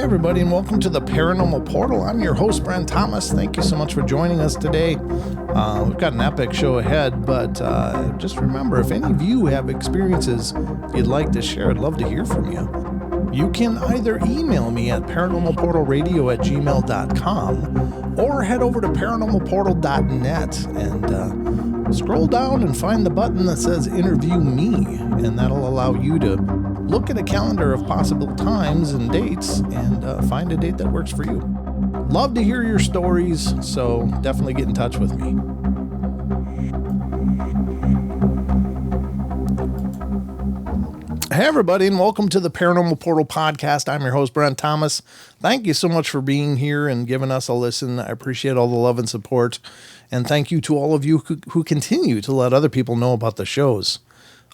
everybody, and welcome to the Paranormal Portal. I'm your host, Brent Thomas. Thank you so much for joining us today. We've got an epic show ahead, but just remember, if any of you have experiences you'd like to share, I'd love to hear from you. You can either email me at paranormalportalradio@gmail.com or head over to paranormalportal.net and scroll down and find the button that says Interview Me, and that'll allow you to look at a calendar of possible times and dates and find a date that works for you. Love to hear your stories, so definitely get in touch with me. Hey everybody, and welcome to the Paranormal Portal podcast. I'm your host, Brent Thomas. Thank you so much for being here and giving us a listen. I appreciate all the love and support. And thank you to all of you who continue to let other people know about the shows.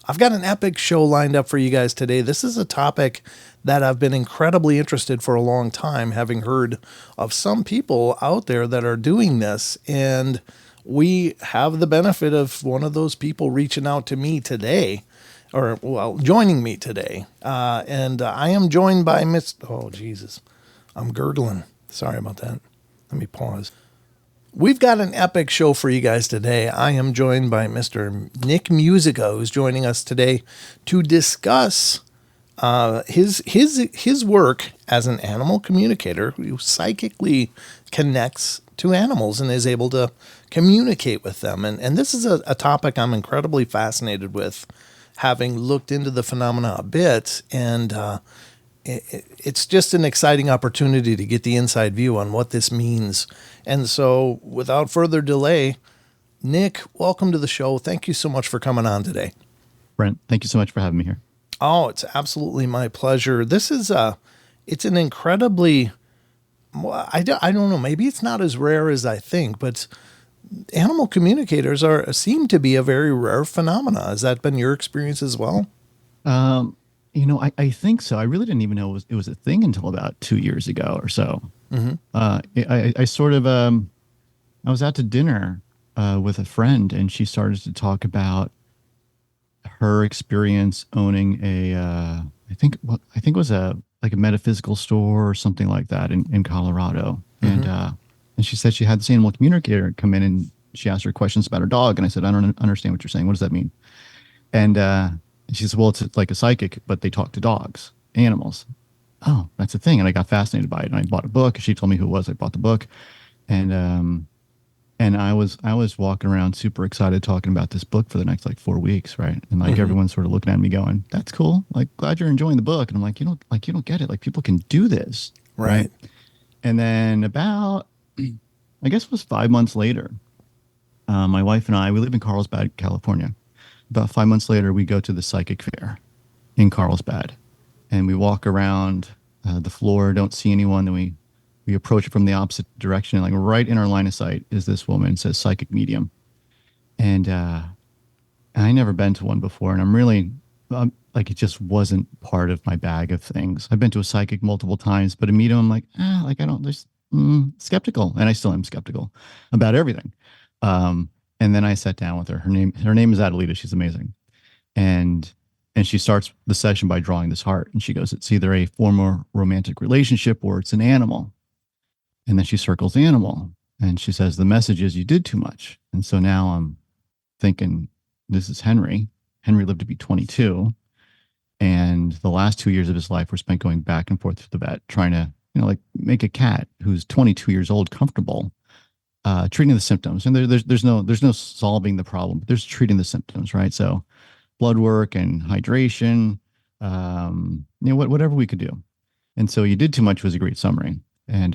I've got an epic show lined up for you guys today. This is a topic that I've been incredibly interested for a long time, having heard of some people out there that are doing this. And we have the benefit of one of those people reaching out to me today, joining me today. And I am joined by oh, Jesus, I'm gurgling. Sorry about that. Let me pause. We've got an epic show for you guys today. I am joined by Mr. Nick Musica, who's joining us today to discuss his work as an animal communicator who psychically connects to animals and is able to communicate with them. And this is a topic I'm incredibly fascinated with, having looked into the phenomena a bit, and it's just an exciting opportunity to get the inside view on what this means. And so without further delay, Nick, welcome to the show. Thank you so much for coming on today. Brent, thank you so much for having me here. Oh, it's absolutely my pleasure. This is it's an incredibly, I don't know, maybe it's not as rare as I think, but animal communicators seem to be a very rare phenomena. Has that been your experience as well? I think so. I really didn't even know it was a thing until about 2 years ago or so. Mm-hmm. I was out to dinner with a friend, and she started to talk about her experience owning I think it was a metaphysical store or something like that in Colorado. Mm-hmm. And she said she had this animal communicator come in, and she asked her questions about her dog. And I said, I don't understand what you're saying. What does that mean? And she said, well, it's like a psychic, but they talk to dogs, animals. Oh, that's a thing. And I got fascinated by it. And I bought a book. She told me who it was. I bought the book. And I was walking around super excited talking about this book for the next 4 weeks, right? And mm-hmm. Everyone's sort of looking at me going, that's cool. Glad you're enjoying the book. And I'm you don't get it. People can do this. Right. And then about, I guess it was 5 months later, my wife and we live in Carlsbad, California. About 5 months later, we go to the psychic fair in Carlsbad, and we walk around the floor, don't see anyone. Then we approach it from the opposite direction, and right in our line of sight is this woman. It says psychic medium, and I never been to one before, and I'm really it just wasn't part of my bag of things. I've been to a psychic multiple times, but a medium, I'm I don't. There's skeptical, and I still am skeptical about everything. And then I sat down with her. Her name is Adelita. She's amazing. And she starts the session by drawing this heart. And she goes, it's either a former romantic relationship or it's an animal. And then she circles the animal. And she says, the message is you did too much. And so now I'm thinking, this is Henry. Henry lived to be 22. And the last 2 years of his life were spent going back and forth to the vet, trying to, make a cat who's 22 years old comfortable. Treating the symptoms, and there's no solving the problem, but there's treating the symptoms, right? So blood work and hydration, whatever we could do. And so you did too much was a great summary. And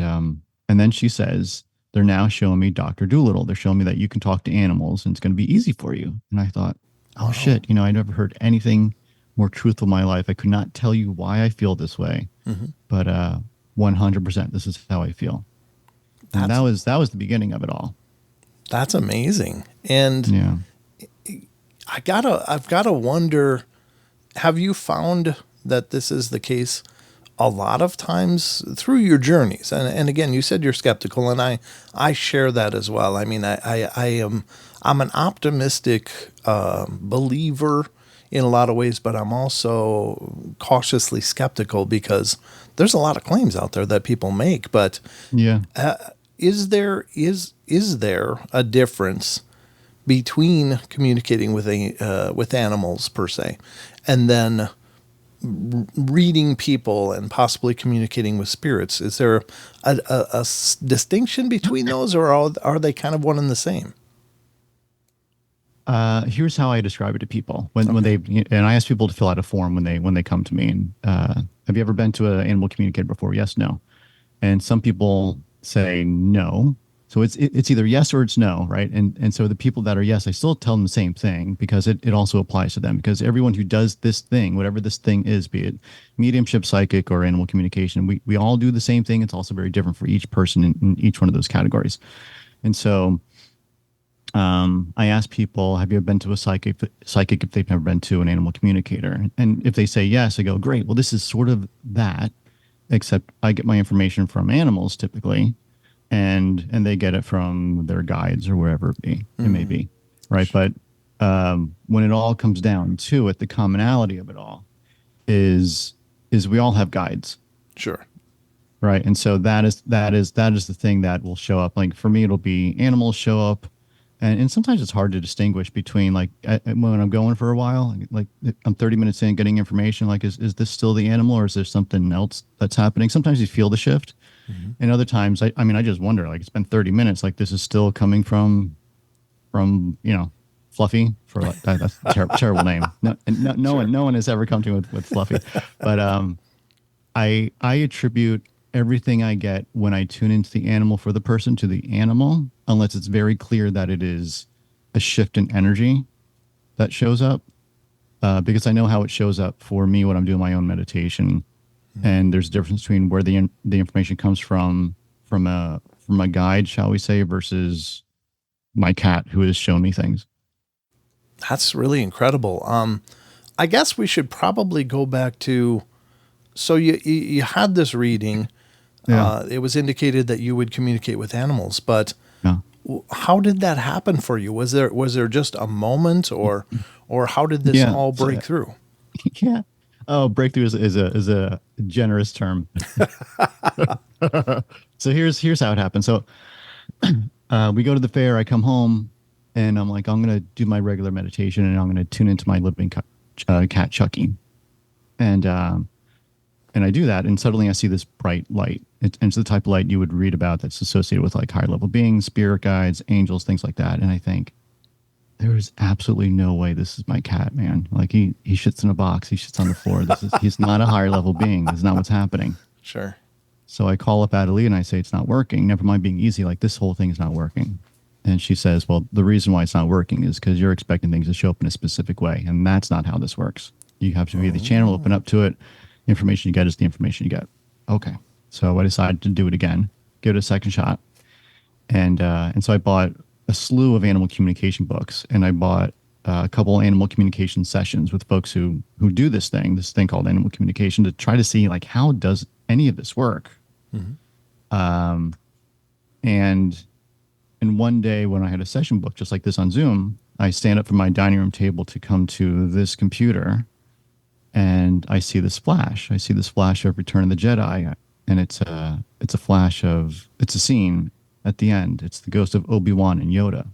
then she says, they're now showing me Dr. Dolittle. They're showing me that you can talk to animals and it's going to be easy for you. And I thought, oh shit, I never heard anything more truthful in my life. I could not tell you why I feel this way, mm-hmm. but 100%, this is how I feel. And that was the beginning of it all. That's amazing. And yeah. I've gotta wonder, have you found that this is the case a lot of times through your journeys? And again, you said you're skeptical, and I share that as well. I'm an optimistic believer in a lot of ways, but I'm also cautiously skeptical because there's a lot of claims out there that people make. But Yeah. is there a difference between communicating with animals per se, and then reading people and possibly communicating with spirits? Is there a distinction between those, or are they kind of one and the same? Here's how I describe it to people when they, and I ask people to fill out a form when they come to me. And have you ever been to an animal communicator before? Yes, no. And some people say no. So it's either yes or it's no, right? And so the people that are yes, I still tell them the same thing because it also applies to them, because everyone who does this thing, whatever this thing is, be it mediumship, psychic, or animal communication, we all do the same thing. It's also very different for each person in each one of those categories. And so I ask people, have you ever been to a psychic if they've never been to an animal communicator? And if they say yes, I go, great. Well, this is sort of that, except I get my information from animals typically, and they get it from their guides or wherever it may be, right? But when it all comes down to it, the commonality of it all is we all have guides. Sure. Right. And so that is the thing that will show up. Like for me, it'll be animals show up. And sometimes it's hard to distinguish between, like, when I'm going for a while, like I'm 30 minutes in getting information, like, is this still the animal or is there something else that's happening? Sometimes you feel the shift. Mm-hmm. And other times, I mean, I just wonder, like, it's been 30 minutes, like this is still coming from Fluffy, for like, that's a terrible name. No one has ever come to me with Fluffy. But I attribute everything I get when I tune into the animal for the person to the animal, unless it's very clear that it is a shift in energy that shows up, because I know how it shows up for me when I'm doing my own meditation. And there's a difference between where the information comes from a guide, shall we say, versus my cat who has shown me things. That's really incredible. I guess we should probably go back to, so you had this reading. Yeah. It was indicated that you would communicate with animals, but yeah. How did that happen for you? Was there just a moment, or how did this all break through? Yeah. Oh, breakthrough is a generous term. So here's how it happened. So we go to the fair. I come home, and I'm like, I'm going to do my regular meditation, and I'm going to tune into my living cat Chucky, and I do that, and suddenly I see this bright light. It's the type of light you would read about that's associated with like higher level beings, spirit guides, angels, things like that. And I think, there is absolutely no way this is my cat, man. Like he shits in a box, he shits on the floor. He's not a higher level being. This is not what's happening. Sure. So I call up Adelie and I say, it's not working. Never mind being easy. Like, this whole thing is not working. And she says, well, the reason why it's not working is because you're expecting things to show up in a specific way. And that's not how this works. You have to be the channel, open up to it. Information you get is the information you get. Okay. So I decided to do it again, give it a second shot. And so I bought a slew of animal communication books, and I bought a couple animal communication sessions with folks who do this thing called animal communication, to try to see, like, how does any of this work? Mm-hmm. And one day when I had a session booked just like this on Zoom, I stand up from my dining room table to come to this computer, and I see this flash. I see this flash of Return of the Jedi, and it's a scene at the end. It's the ghost of Obi-Wan and Yoda.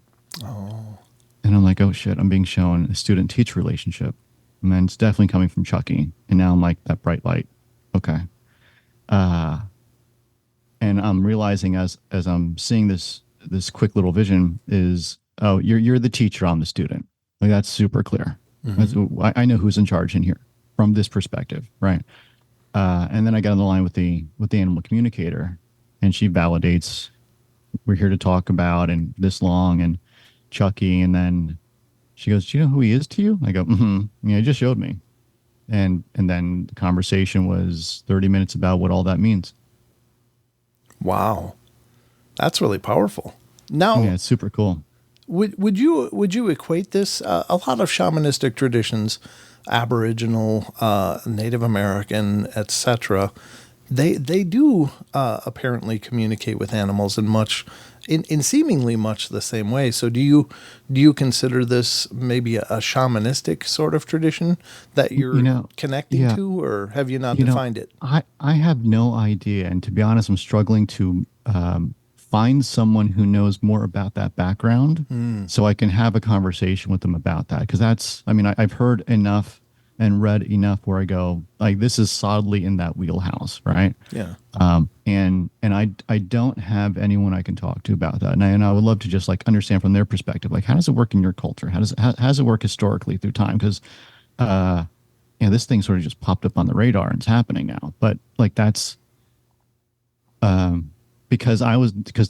Oh. And I'm like, oh shit, I'm being shown a student-teacher relationship. And then it's definitely coming from Chucky. And now I'm like, that bright light. Okay. And I'm realizing as I'm seeing this quick little vision is, oh, you're the teacher, I'm the student. Like, that's super clear. Mm-hmm. I know who's in charge in here from this perspective, right? And then I got on the line with the animal communicator, and she validates, we're here to talk about and this long and Chucky. And then she goes, do you know who he is to you? I go, mm-hmm. Yeah, he just showed me. And then the conversation was 30 minutes about what all that means. Wow. That's really powerful. Now, yeah, it's super cool. Would you equate this, a lot of shamanistic traditions, Aboriginal, Native American, etc., they do apparently communicate with animals in much in seemingly much the same way. So do you consider this maybe a shamanistic sort of tradition that You you're know, connecting yeah, to, or have you not you know, defined it? I have no idea, and to be honest, I'm struggling to find someone who knows more about that background, so I can have a conversation with them about that. Because that's, I mean, I've heard enough and read enough where I go, like, this is solidly in that wheelhouse, right? Yeah. And I don't have anyone I can talk to about that, and I would love to just like understand from their perspective, like, how does it work in your culture? How does it work historically through time? Because this thing sort of just popped up on the radar and it's happening now. But like that's because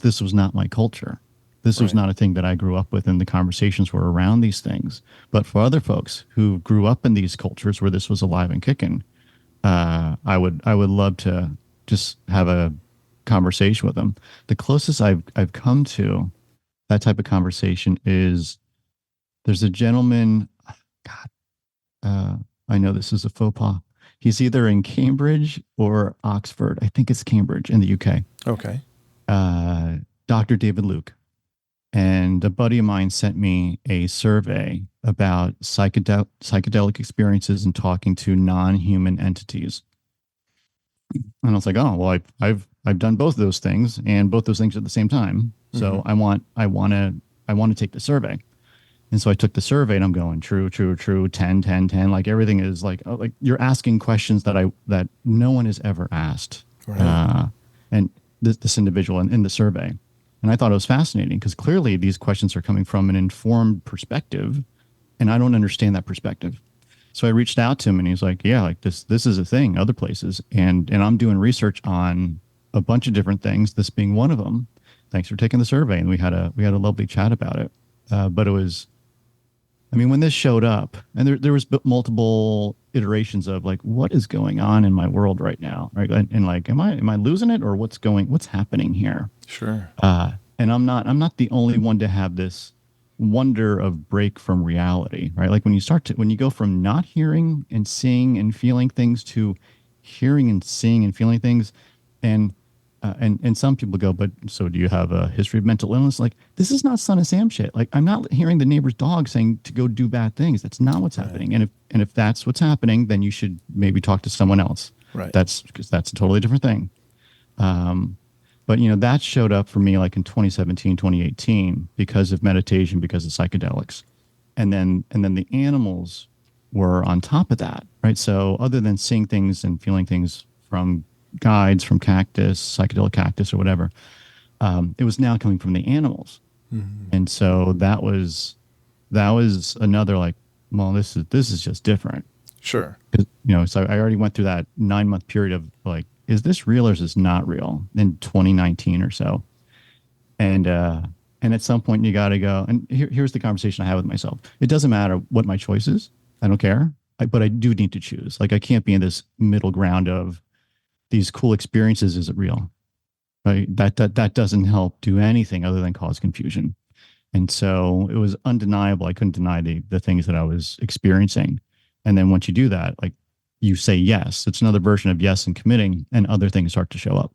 this was not my culture. This was Right. not a thing that I grew up with, and the conversations were around these things. But for other folks who grew up in these cultures where this was alive and kicking, I would love to just have a conversation with them. The closest I've come to that type of conversation is there's a gentleman. God, uh, I know this is a faux pas. He's either in Cambridge or Oxford. I think it's Cambridge in the UK. Okay. Uh, Dr. David Luke. And a buddy of mine sent me a survey about psychedelic experiences and talking to non-human entities. And I was like, oh, well, I've done both of those things and both those things at the same time. So I want to take the survey. And so I took the survey and I'm going true, true, true, 10, 10, 10. Like everything is like, oh, like you're asking questions that no one has ever asked. Right. And this individual in the survey. And I thought it was fascinating because clearly these questions are coming from an informed perspective and I don't understand that perspective. So I reached out to him and he's like, yeah, like this is a thing other places. And I'm doing research on a bunch of different things, this being one of them. Thanks for taking the survey. And we had a lovely chat about it. But it was, I mean, when this showed up, and there was multiple iterations of like, what is going on in my world right now, right? And like, am I losing it, or what's happening here? Sure. And I'm not the only one to have this wonder of break from reality, right? Like when you go from not hearing and seeing and feeling things to hearing and seeing and feeling things, and and some people go, but so do you have a history of mental illness? Like this is not Son of Sam shit. Like I'm not hearing the neighbor's dog saying to go do bad things. That's not what's happening. And if that's what's happening, then you should maybe talk to someone else. Right. That's because that's a totally different thing. But that showed up for me like in 2017, 2018 because of meditation, because of psychedelics. And then the animals were on top of that, right? So other than seeing things and feeling things from guides, from cactus, psychedelic cactus or whatever, it was now coming from the animals. And so that was another like, well, this is just different. Sure. So I already went through that 9-month period of like, is this real or is this not real in 2019 or so? And at some point you got to go. And here's the conversation I have with myself. It doesn't matter what my choice is. I don't care. But I do need to choose. Like I can't be in this middle ground of these cool experiences. Is it real? Right. That doesn't help do anything other than cause confusion. And so it was undeniable. I couldn't deny the things that I was experiencing. And then once you do that, like you say yes, it's another version of yes and committing, and other things start to show up.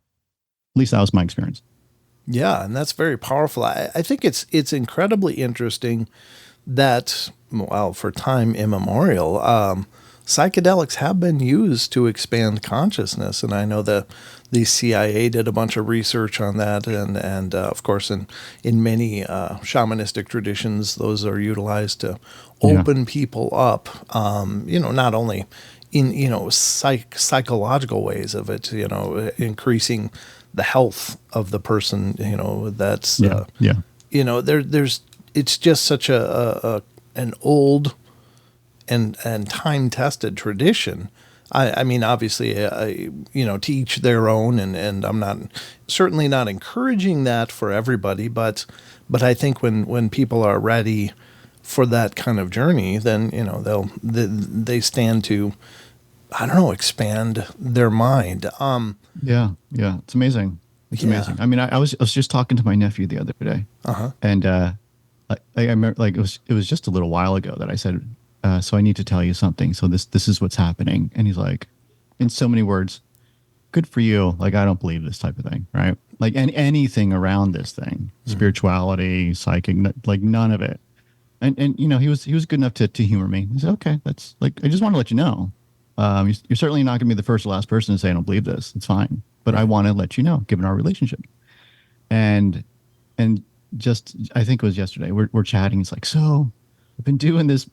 At least that was my experience. Yeah, and that's very powerful. I think it's incredibly interesting that, well, for time immemorial, psychedelics have been used to expand consciousness, and I know the CIA did a bunch of research on that, and of course, in many shamanistic traditions, those are utilized to open people up. Not only in psychological ways of it, increasing the health of the person. That's there's it's just such an old and time tested tradition. I mean, obviously, to each their own, and I'm certainly not encouraging that for everybody, but I think when people are ready for that kind of journey, then they stand to, I don't know, expand their mind. Yeah, it's amazing. It's amazing. I mean, I was just talking to my nephew the other day, and I remember, like it was just a little while ago that I said, so I need to tell you something. So this is what's happening, and he's like, in so many words, good for you. Like I don't believe this type of thing, right? like anything around this thing, spirituality, psychic, like none of it. And he was good enough to humor me. He said, okay, that's like, I just want to let you know. You're certainly not going to be the first or last person to say I don't believe this. It's fine. But I want to let you know, given our relationship. And just, I think it was yesterday, we're chatting. He's like, so I've been doing this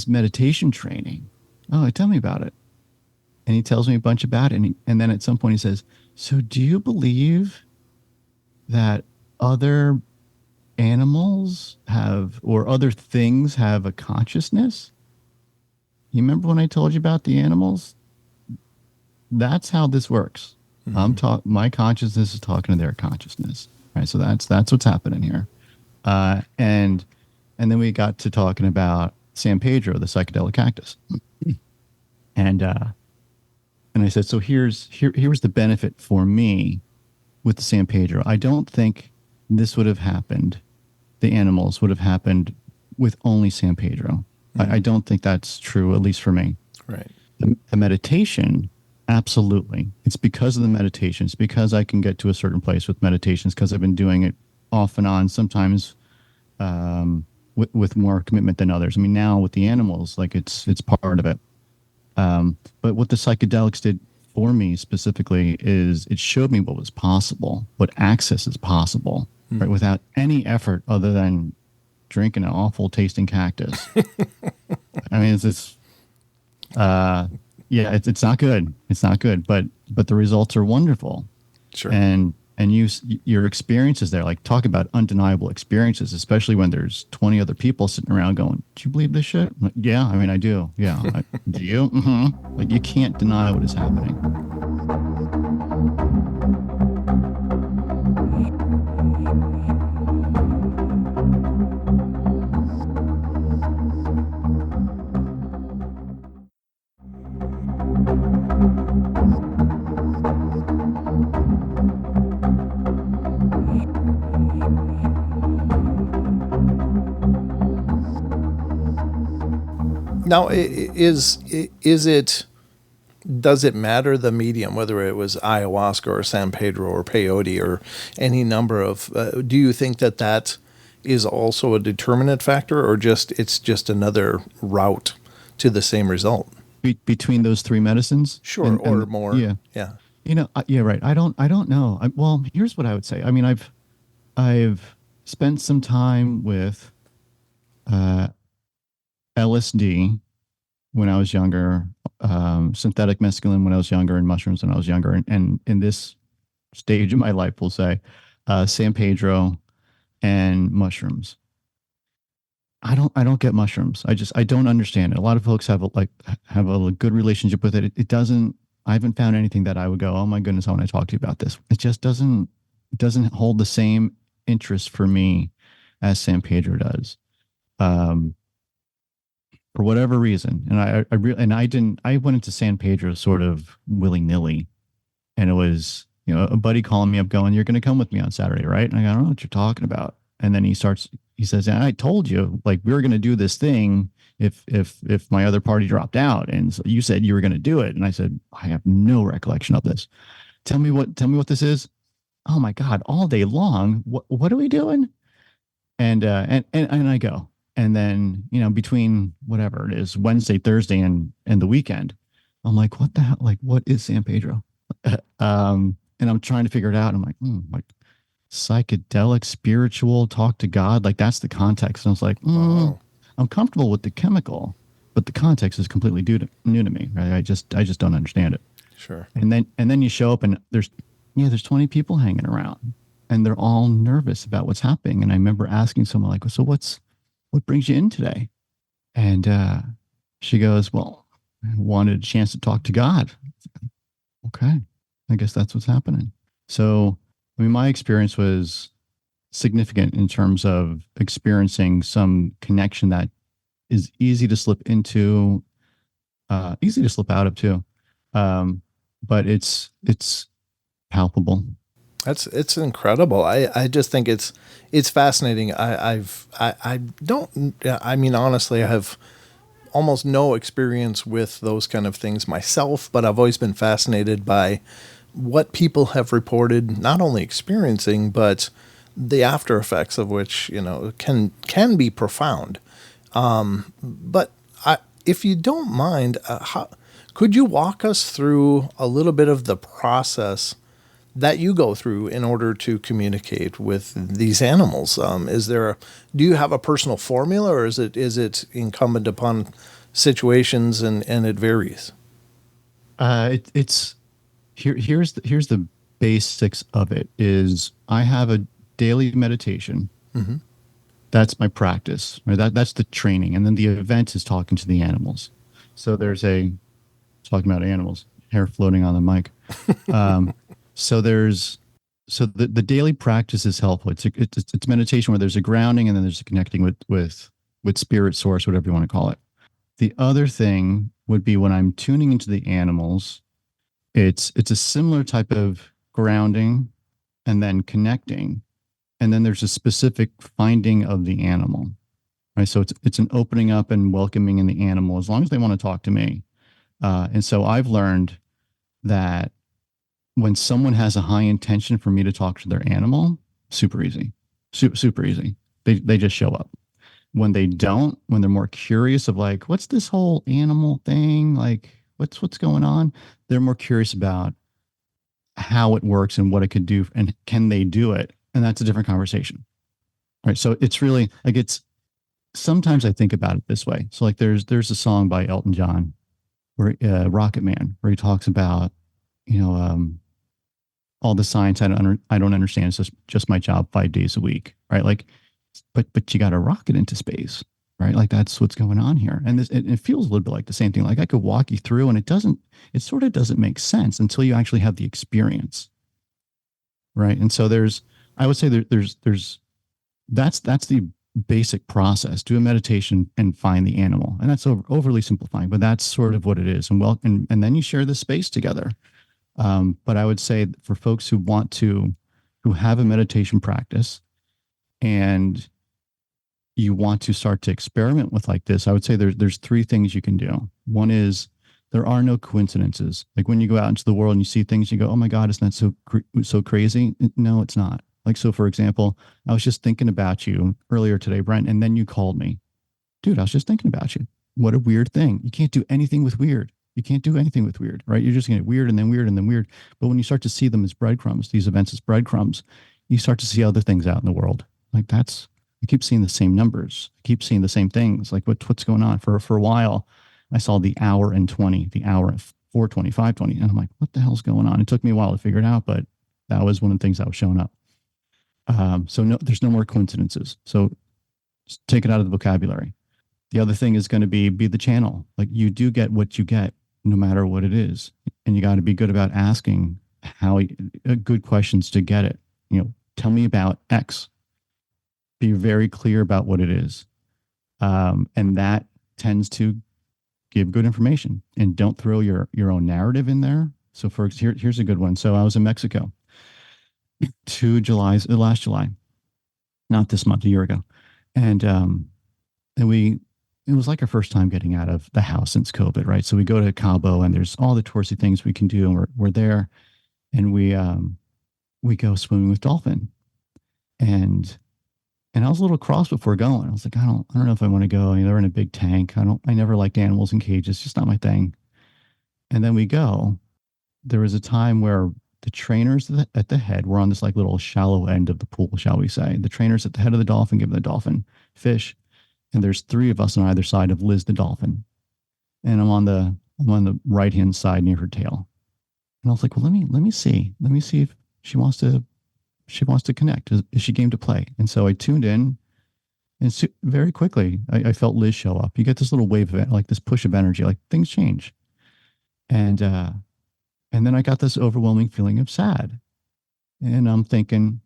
meditation training. Oh, tell me about it. And he tells me a bunch about it. And then at some point he says, so do you believe that other animals have, or other things have a consciousness? You remember when I told you about the animals? That's how this works. My consciousness is talking to their consciousness. Right. So that's what's happening here. And then we got to talking about San Pedro, the psychedelic cactus. And I said, so here was the benefit for me with the San Pedro. I don't think this would have happened. The animals would have happened with only San Pedro. I don't think that's true, at least for me. Right. The meditation, absolutely. It's because of the meditation. It's because I can get to a certain place with meditations because I've been doing it off and on, sometimes with more commitment than others. I mean, now with the animals, like it's part of it. But what the psychedelics did for me specifically is it showed me what was possible, what access is possible, right? Without any effort other than drinking an awful tasting cactus. I mean, it's not good. It's not good, but the results are wonderful. Sure. And your experiences there, like talk about undeniable experiences, especially when there's 20 other people sitting around going, do you believe this shit? I'm like, yeah, I mean, I do. Yeah. Do you? Mm-hmm. Like you can't deny what is happening. Now, does it matter the medium, whether it was ayahuasca or San Pedro or peyote or any number of, do you think that is also a determinant factor, or it's just another route to the same result? Between those three medicines? Sure. Or more. Yeah. Yeah. Yeah, right. I don't know. Well, here's what I would say. I mean, I've spent some time with LSD when I was younger, synthetic mescaline when I was younger, and mushrooms when I was younger. And in this stage of my life, we'll say San Pedro and mushrooms. I don't get mushrooms. I don't understand it. A lot of folks have a good relationship with it. It doesn't. I haven't found anything that I would go, oh my goodness, I want to talk to you about this. It just doesn't hold the same interest for me as San Pedro does. For whatever reason. And I went into San Pedro sort of willy-nilly. And it was, a buddy calling me up going, you're going to come with me on Saturday, right? And I don't know what you're talking about. And then he says, I told you, like, we were going to do this thing if my other party dropped out. And so you said you were going to do it. And I said, I have no recollection of this. Tell me what this is. Oh my God, all day long. What are we doing? And I go. And then, between whatever it is, Wednesday, Thursday, and the weekend, I'm like, what the hell? Like, what is San Pedro? And I'm trying to figure it out. I'm like, psychedelic, spiritual, talk to God. Like, that's the context. And I was like, Wow. I'm comfortable with the chemical, but the context is completely new to me. Right? I just don't understand it. Sure. And then you show up and there's 20 people hanging around and they're all nervous about what's happening. And I remember asking someone like, so what brings you in today? And she goes, well, I wanted a chance to talk to God. Okay. I guess that's what's happening. So, I mean, my experience was significant in terms of experiencing some connection that is easy to slip into, easy to slip out of too. But it's palpable. It's incredible. I just think it's fascinating. I mean, honestly, I have almost no experience with those kind of things myself, but I've always been fascinated by what people have reported not only experiencing, but the after effects of which, can be profound. But if you don't mind, could you walk us through a little bit of the process that you go through in order to communicate with these animals? Do you have a personal formula, or is it incumbent upon situations and it varies? It's here's the basics of it. Is I have a daily meditation. Mm-hmm. That's my practice. Right? That's the training, and then the event is talking to the animals. So there's talking about animals, hair floating on the mic. Um, so there's the daily practice is helpful. It's meditation where there's a grounding and then there's a connecting with spirit source, whatever you want to call it. The other thing would be when I'm tuning into the animals, it's a similar type of grounding and then connecting. And then there's a specific finding of the animal. Right. So it's an opening up and welcoming in the animal as long as they want to talk to me. And so I've learned that when someone has a high intention for me to talk to their animal, super easy, super easy. They just show up. When they don't, when they're more curious of like, what's this whole animal thing? Like, what's going on? They're more curious about how it works and what it could do and can they do it? And that's a different conversation. Right. So it's really like sometimes I think about it this way. So like there's a song by Elton John where Rocket Man, where he talks about, all the science I don't understand. It's just my job 5 days a week. Right. Like, but you got a rocket into space, right? Like that's what's going on here. And it feels a little bit like the same thing. Like I could walk you through and it sort of doesn't make sense until you actually have the experience. Right. And so I would say that's the basic process. Do a meditation and find the animal. And that's overly simplifying, but that's sort of what it is. And then you share the space together. But I would say for folks who have a meditation practice and you want to start to experiment with like this, I would say there's three things you can do. One is there are no coincidences. Like when you go out into the world and you see things, you go, oh my God, isn't that so crazy? No, it's not. Like, so for example, I was just thinking about you earlier today, Brent, and then you called me. Dude, I was just thinking about you. What a weird thing. You can't do anything with weird. You can't do anything with weird, right? You're just going to get weird and then weird and then weird. But when you start to see them as breadcrumbs, these events as breadcrumbs, you start to see other things out in the world. Like I keep seeing the same numbers. I keep seeing the same things. Like what's going on? For a while, I saw the hour and 20, the hour and 4:20, 5:20. And I'm like, what the hell's going on? It took me a while to figure it out, but that was one of the things that was showing up. So no, there's no more coincidences. So just take it out of the vocabulary. The other thing is going to be the channel. Like you do get what you get no matter what it is. And you got to be good about asking good questions to get it. Tell me about X. Be very clear about what it is. And that tends to give good information, and don't throw your own narrative in there. So here's a good one. So I was in Mexico last July, not this month, a year ago. And it was like our first time getting out of the house since COVID, right? So we go to Cabo and there's all the touristy things we can do. And we're there and we go swimming with dolphin. And I was a little cross before going. I was like, I don't know if I want to go. They're in a big tank. I never liked animals in cages. It's just not my thing. And then we go. There was a time where the trainers at the head were on this like little shallow end of the pool, shall we say. The trainers at the head of the dolphin give the dolphin fish. And there's three of us on either side of Liz the dolphin. And I'm on the right-hand side near her tail. And I was like, well, let me see if she wants to connect. Is she game to play? And so I tuned in, and very quickly I felt Liz show up. You get this little wave of it, like this push of energy, like things change. And then I got this overwhelming feeling of sad. And I'm thinking,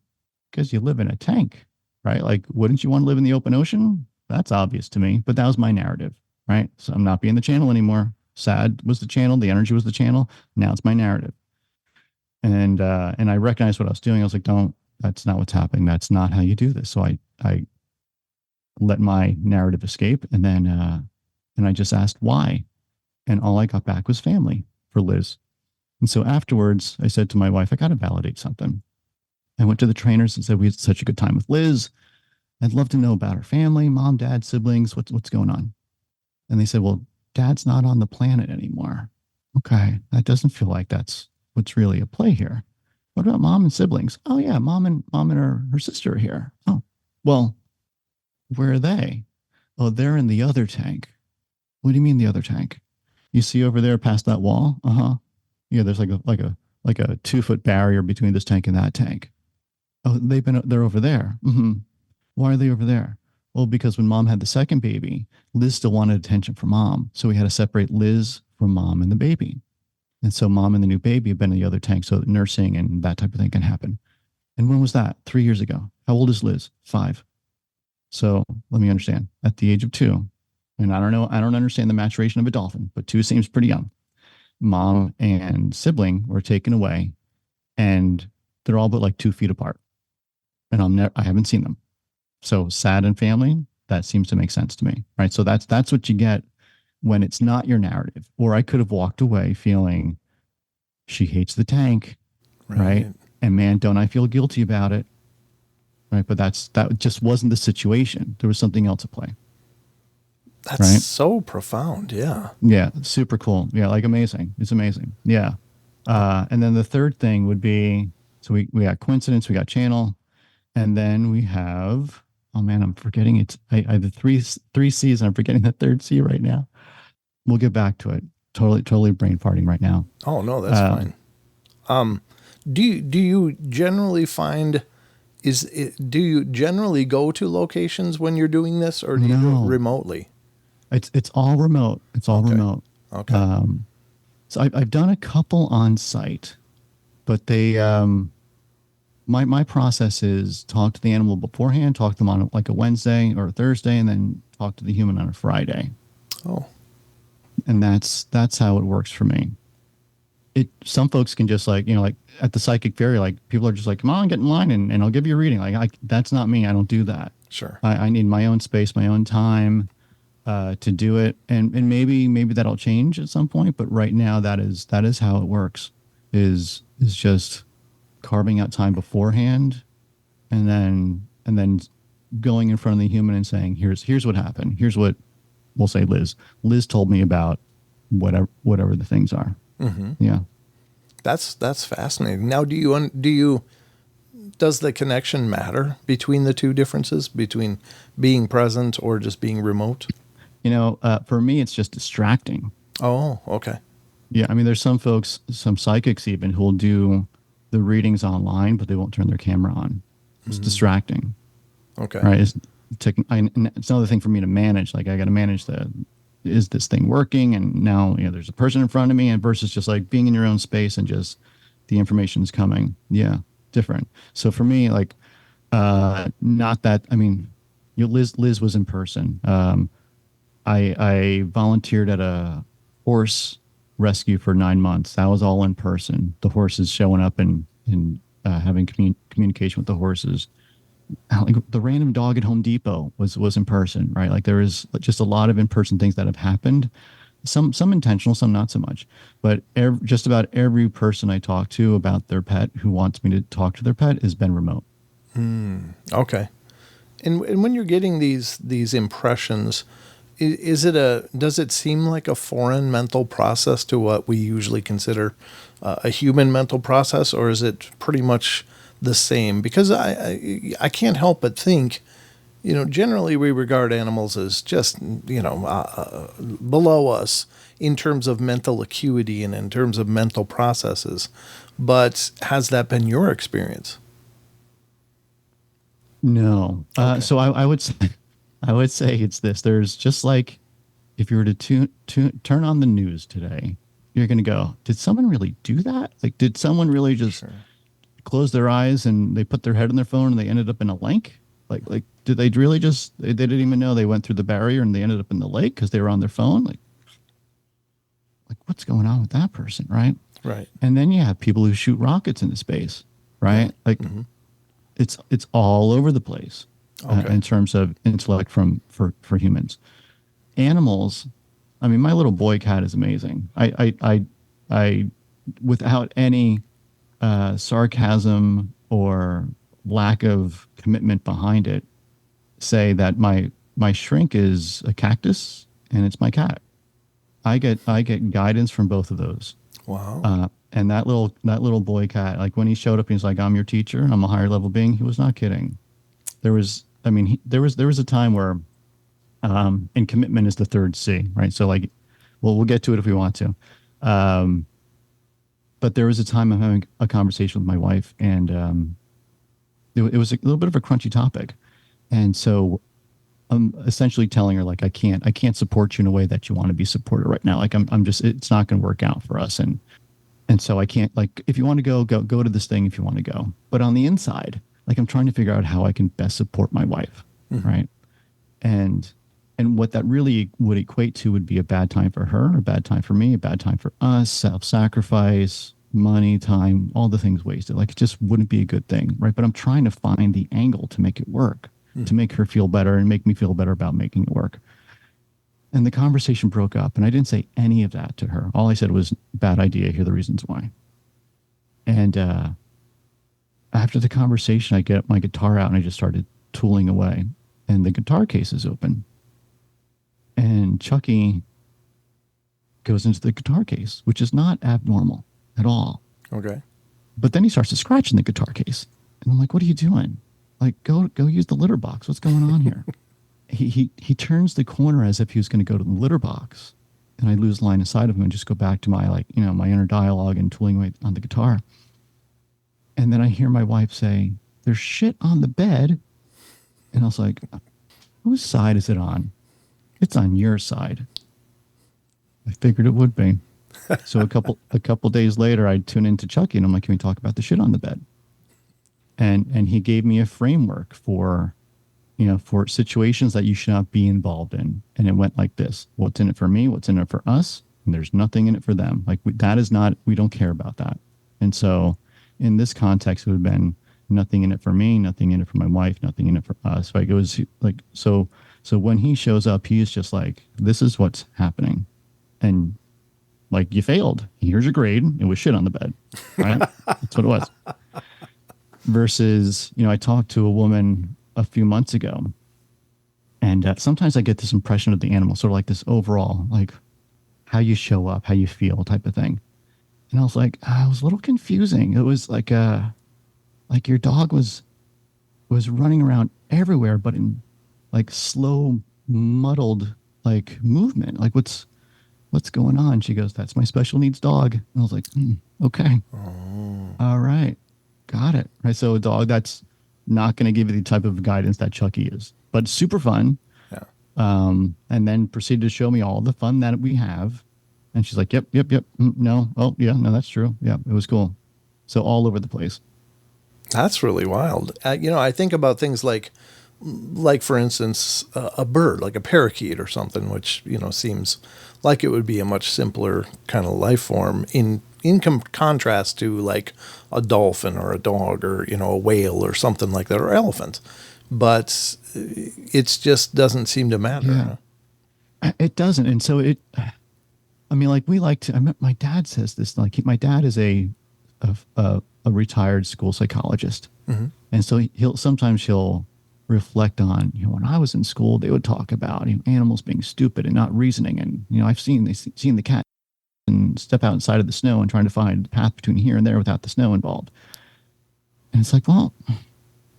because you live in a tank, right? Like, wouldn't you want to live in the open ocean? That's obvious to me, but that was my narrative, right? So I'm not being the channel anymore. Sad was the channel. The energy was the channel. Now it's my narrative. And I recognized what I was doing. I was like, that's not what's happening. That's not how you do this. So I let my narrative escape. And then I just asked why. And all I got back was family for Liz. And so afterwards, I said to my wife, I got to validate something. I went to the trainers and said, we had such a good time with Liz. I'd love to know about her family, mom, dad, siblings, what's going on. And they said, well, dad's not on the planet anymore. Okay, that doesn't feel like that's what's really at play here. What about mom and siblings? Oh yeah, mom and her sister are here. Oh, well, where are they? Oh, they're in the other tank. What do you mean the other tank? You see over there past that wall? Uh-huh. Yeah, there's like a 2-foot barrier between this tank and that tank. Oh, they're over there. Mm-hmm. Why are they over there? Well, because when mom had the second baby, Liz still wanted attention from mom. So we had to separate Liz from mom and the baby. And so mom and the new baby have been in the other tank so that nursing and that type of thing can happen. And when was that? 3 years ago. How old is Liz? 5. So let me understand. At the age of 2, and I don't understand the maturation of a dolphin, but 2 seems pretty young. Mom and sibling were taken away, and they're all but like 2 feet apart. And I haven't seen them. So sad and family, that seems to make sense to me, right? So that's what you get when it's not your narrative. Or I could have walked away feeling she hates the tank, right? And man, don't I feel guilty about it, right? But that just wasn't the situation. There was something else at play. That's right? So profound. Yeah. Yeah. Super cool. Yeah. Like amazing. It's amazing. Yeah. And then the third thing would be, so we got coincidence, we got channel, and then we have, oh man, I'm forgetting it. I have the three C's and I'm forgetting the third C right now. We'll get back to it. Totally brain farting right now. Oh no, that's fine. Do you generally find, do you generally go to locations when you're doing this, or do you do it remotely? It's all remote. It's all remote. Okay. So I've done a couple on site, but they my process is talk to the animal beforehand, talk to them on like a Wednesday or a Thursday, and then talk to the human on a Friday. Oh. And that's how it works for me. Some folks can just like at the psychic fair, like people are just like, come on, get in line and I'll give you a reading. Like that's not me. I don't do that. Sure. I need my own space, my own time to do it. And maybe that'll change at some point. But right now that is how it works is just carving out time beforehand and then going in front of the human and saying, here's what happened. Here's what we'll say Liz told me about whatever the things are. Mm-hmm. Yeah. That's fascinating. Now, does the connection matter between the two differences between being present or just being remote? For me, it's just distracting. Oh, okay. Yeah. I mean, there's some folks, some psychics even, who'll do the readings online, but they won't turn their camera on. It's distracting. Okay. Right. It's another thing for me to manage. Like I got to manage is this thing working? And now, there's a person in front of me, and versus just like being in your own space and just the information's coming. Yeah. Different. So for me, like, not that, I mean, Liz was in person. I volunteered at a horse rescue for 9 months. That was all in person. The horses showing up and having communication with the horses. Like the random dog at Home Depot was in person, right? Like there is just a lot of in-person things that have happened. Some intentional, some not so much. But just about every person I talk to about their pet who wants me to talk to their pet has been remote. Okay. And when you're getting these impressions, does it seem like a foreign mental process to what we usually consider a human mental process, or is it pretty much the same? Because I can't help but think, generally we regard animals as just, below us in terms of mental acuity and in terms of mental processes. But has that been your experience? No. Okay. So I would say it's this. There's just like, if you were to turn on the news today, you're going to go, did someone really do that? Like, did someone really just close their eyes and they put their head on their phone and they ended up in a lake? Like did they really just, they didn't even know they went through the barrier and they ended up in the lake because they were on their phone? Like what's going on with that person, right? Right. And then you have people who shoot rockets into space, right? Like it's all over the place in terms of intellect for humans. Animals, I mean, my little boy cat is amazing. I without any sarcasm or lack of commitment behind it, say that my shrink is a cactus and it's my cat. I get guidance from both of those. Wow. And that little boy cat, like when he showed up, he's like, "I'm your teacher. I'm a higher level being." He was not kidding. There was, I mean, there was a time where, and commitment is the third C, right? So like, well, we'll get to it if we want to. Um, but there was a time I'm having a conversation with my wife, and it was a little bit of a crunchy topic, and so I'm essentially telling her like I can't support you in a way that you want to be supported right now. Like I'm just it's not going to work out for us, and so I can't, like, if you want to go to this thing if you want to go. But on the inside, like I'm trying to figure out how I can best support my wife, right? And what that really would equate to would be a bad time for her, a bad time for me, a bad time for us, self-sacrifice, money, time, all the things wasted. Like it just wouldn't be a good thing, right? But I'm trying to find the angle to make it work, to make her feel better and make me feel better about making it work. And the conversation broke up, and I didn't say any of that to her. All I said was, "Bad idea. Here are the reasons why." And after the conversation, I get my guitar out and I just started tooling away. And the guitar case is open. And Chucky goes into the guitar case, which is not abnormal at all. Okay. But then he starts to scratch in the guitar case. And I'm like, "What are you doing? Like, go use the litter box. What's going on here?" He turns the corner as if he was going to go to the litter box. And I lose line of sight of him and just go back to my, like, my inner dialogue and tooling away on the guitar. And then I hear my wife say, "There's shit on the bed." And I was like, "Whose side is it on?" "It's on your side." I figured it would be. So a couple days later, I tune into Chucky and I'm like, "Can we talk about the shit on the bed?" And he gave me a framework for situations that you should not be involved in. And it went like this: what's in it for me? What's in it for us? And there's nothing in it for them. Like that is not, we don't care about that. And so in this context, it would have been nothing in it for me, nothing in it for my wife, nothing in it for us. Like it was like, so when he shows up, he is just like, "This is what's happening." And like, "You failed. Here's your grade. It was shit on the bed." Right? That's what it was. Versus, I talked to a woman a few months ago, and sometimes I get this impression of the animal, sort of like this overall, like how you show up, how you feel type of thing. And I was like, it was a little confusing. It was like your dog was running around everywhere, but in like slow, muddled like movement. Like what's going on? She goes, "That's my special needs dog." And I was like, okay, all right, got it. Right. So a dog that's not going to give you the type of guidance that Chucky is, but super fun. Yeah. And then proceeded to show me all the fun that we have. And she's like, "Yep. No. Oh yeah, no, that's true. Yeah, it was cool." So all over the place. That's really wild. I think about things like for instance, a bird, like a parakeet or something, which, seems like it would be a much simpler kind of life form in contrast to like a dolphin or a dog or, a whale or something like that, or elephant. But it just doesn't seem to matter. Yeah. It doesn't. And so like we like to, my dad says this, like my dad is a retired school psychologist. Mm-hmm. And so he'll reflect on, when I was in school, they would talk about animals being stupid and not reasoning. And, I've seen the cat and step outside of the snow and trying to find a path between here and there without the snow involved. And it's like, well,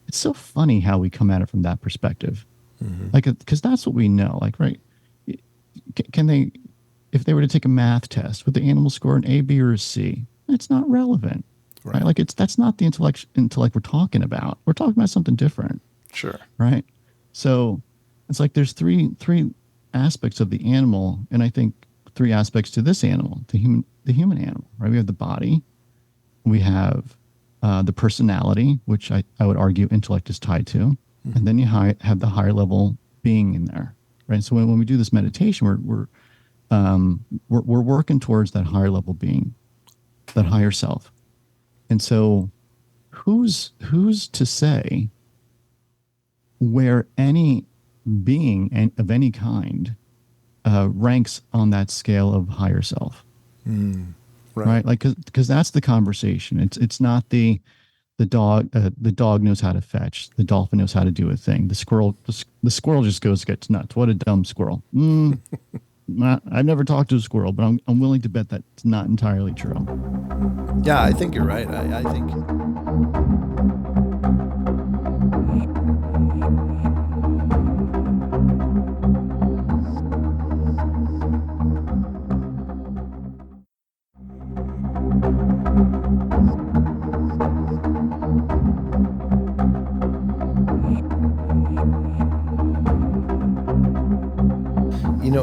it's so funny how we come at it from that perspective. Mm-hmm. Like, because that's what we know. Like, right. Can they, if they were to take a math test, would the animal score an A, B, or a C? It's not relevant. Right? Like that's not the intellect we're talking about. We're talking about something different. Sure. Right. So it's like there's three aspects of the animal, and I think three aspects to this animal, the human animal. Right. We have the body, we have the personality, which I would argue intellect is tied to, mm-hmm. and then you have the higher level being in there. Right. So when we do this meditation, we're working towards that higher level being, that higher self. And so who's to say where any being of any kind ranks on that scale of higher self? right? Like, because that's the conversation. It's not the dog knows how to fetch. The dolphin knows how to do a thing. The squirrel just gets nuts. What a dumb squirrel. I've never talked to a squirrel, but I'm willing to bet that's not entirely true. Yeah, I think you're right. I think.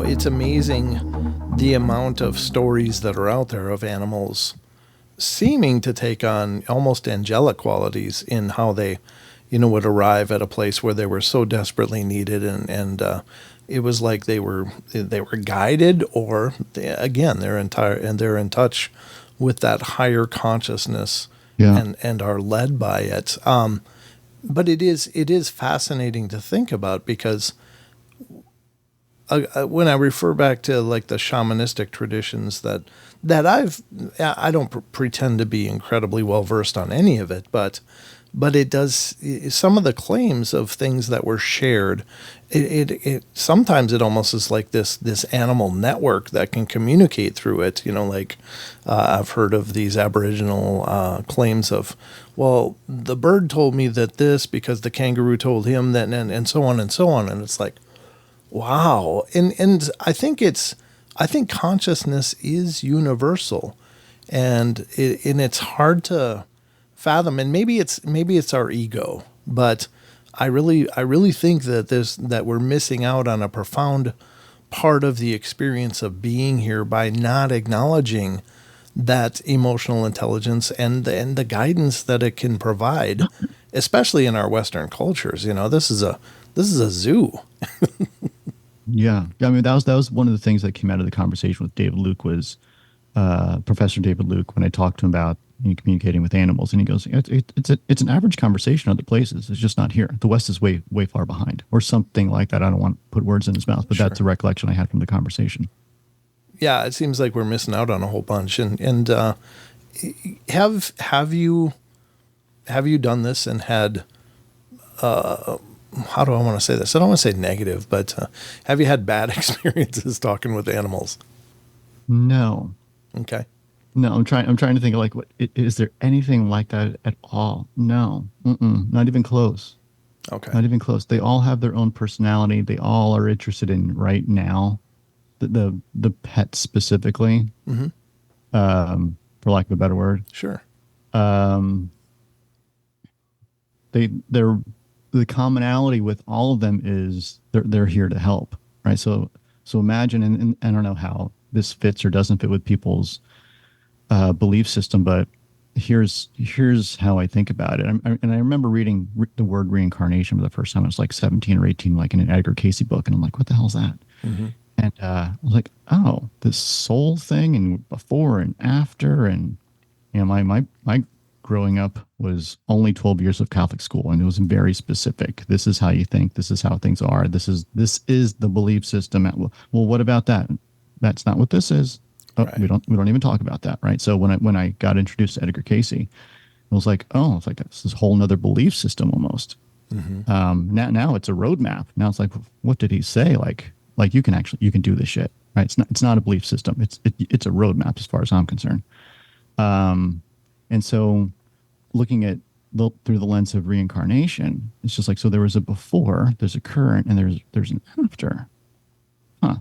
It's amazing the amount of stories that are out there of animals seeming to take on almost angelic qualities in how they, would arrive at a place where they were so desperately needed, and it was like they were guided, or they're in touch with that higher consciousness, and are led by it. But it is fascinating to think about, because when I refer back to like the shamanistic traditions that I don't pretend to be incredibly well versed on any of it, but it does, some of the claims of things that were shared. It sometimes it almost is like this animal network that can communicate through it. I've heard of these Aboriginal claims of, well, the bird told me that this because the kangaroo told him that, and so on and so on, and it's like, wow. And I think consciousness is universal, and it's hard to fathom. And maybe it's our ego, but I really think that we're missing out on a profound part of the experience of being here by not acknowledging that emotional intelligence and the guidance that it can provide, especially in our Western cultures. This is a zoo. Yeah. I mean, that was one of the things that came out of the conversation with David Luke was Professor David Luke, when I talked to him about communicating with animals, and he goes, it's an average conversation other places. It's just not here. The West is way far behind, or something like that. I don't want to put words in his mouth, but that's a recollection I had from the conversation. Yeah, it seems like we're missing out on a whole bunch. And have you done this and had how do I want to say this? I don't want to say negative, but have you had bad experiences talking with animals? No. Okay. No, I'm trying to think of like, what is there anything like that at all? No. Not even close. Okay. Not even close. They all have their own personality. They all are interested in right now, the pet specifically, for lack of a better word. Sure. The commonality with all of them is they're here to help, right? So imagine, and I don't know how this fits or doesn't fit with people's belief system, but here's how I think about it. And I remember reading the word reincarnation for the first time. I was like 17 or 18, like in an Edgar Cayce book, and I'm like, what the hell is that? Mm-hmm. And I was like, oh, this soul thing, and before and after, and my growing up was only 12 years of Catholic school, and it was very specific. This is how you think. This is how things are. This is the belief system. Well, what about that? That's not what this is. Oh, right. We don't even talk about that, right? So when I got introduced to Edgar Cayce, it was like, oh, it's like this whole nother belief system almost. Mm-hmm. Now it's a roadmap. Now it's like, what did he say? Like you can do this shit, right? It's not a belief system. It's a roadmap as far as I'm concerned. And so looking at through the lens of reincarnation, it's just like, so there was a before, there's a current, and there's an after. Huh.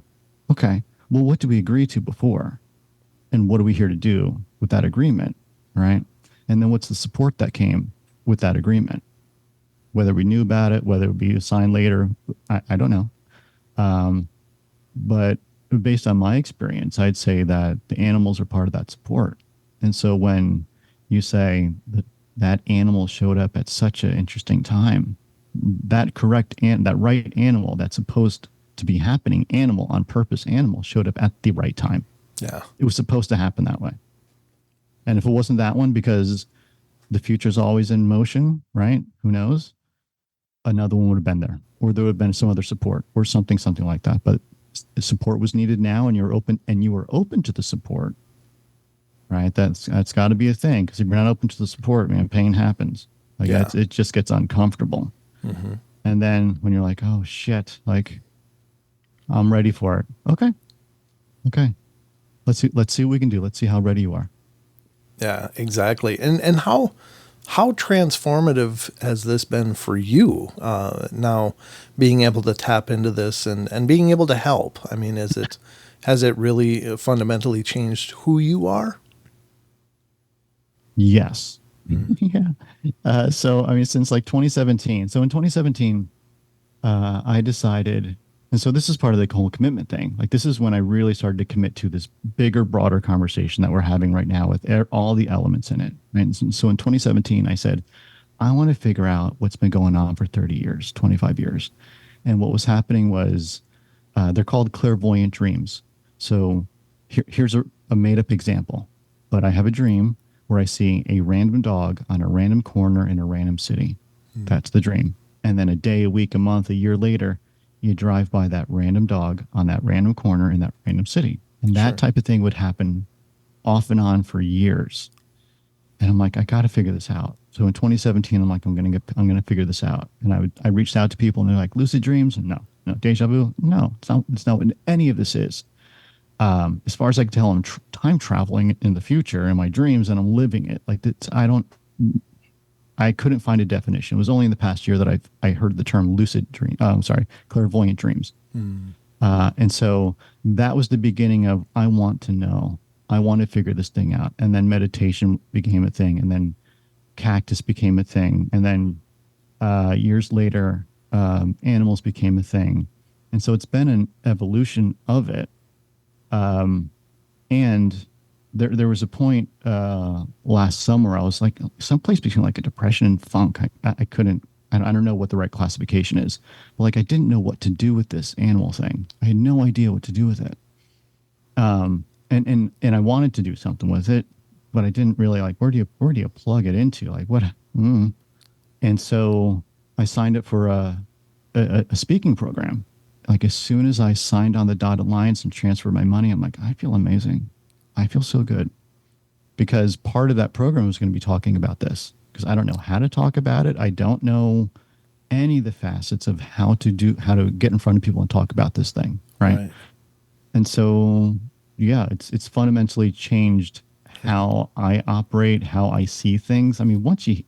Okay. Well, what do we agree to before? And what are we here to do with that agreement? Right. And then what's the support that came with that agreement? Whether we knew about it, whether it would be assigned later, I don't know. But based on my experience, I'd say that the animals are part of that support. And so when you say that animal showed up at such an interesting time, that right animal that's supposed to be happening, animal on purpose, animal showed up at the right time. Yeah. It was supposed to happen that way. And if it wasn't that one, because the future's always in motion, right? Who knows? Another one would have been there, or there would have been some other support or something like that. But the support was needed now, and you were open to the support. right? That's got to be a thing, because if you're not open to the support, man, pain happens. Like Yeah. it just gets uncomfortable. Mm-hmm. And then when you're like, oh shit, like I'm ready for it. Okay, okay, let's see what we can do. Let's see how ready you are. Yeah, exactly. And how transformative has this been for you? Now being able to tap into this and being able to help. I mean, has it really fundamentally changed who you are? Yes. Mm. Yeah. So I mean, since like 2017. So in 2017, I decided, and so this is part of the whole commitment thing. Like this is when I really started to commit to this bigger, broader conversation that we're having right now with all the elements in it. Right? And so in 2017, I said, I want to figure out what's been going on for 30 years, 25 years. And what was happening was they're called clairvoyant dreams. So here's a made up example, but I have a dream where I see a random dog on a random corner in a random city. Mm. That's the dream. And then a day, a week, a month, a year later, you drive by that random dog on that random corner in that random city. And that Sure. type of thing would happen off and on for years. And I'm like, I got to figure this out. So in 2017, I'm like, I'm going to figure this out. And I reached out to people and they're like, lucid dreams? No. Deja vu? No, it's not what any of this is. As far as I can tell, I'm time traveling in the future in my dreams and I'm living it. Like I couldn't find a definition. It was only in the past year that I heard the term lucid dream. Clairvoyant dreams. Mm. And so that was the beginning of, I want to know. I want to figure this thing out. And then meditation became a thing. And then cactus became a thing. And then years later, animals became a thing. And so it's been an evolution of it. And there was a point last summer, I was like someplace between like a depression and funk. I don't know what the right classification is. But like I didn't know what to do with this animal thing. I had no idea what to do with it. And I wanted to do something with it, but I didn't really like, where do you plug it into? Like what? And so I signed up for a speaking program. Like as soon as I signed on the dotted lines and transferred my money, I'm like, I feel amazing. I feel so good, because part of that program was going to be talking about this, because I don't know how to talk about it. I don't know any of the facets of how to get in front of people and talk about this thing. Right. And so, yeah, it's fundamentally changed how I operate, how I see things. I mean, once you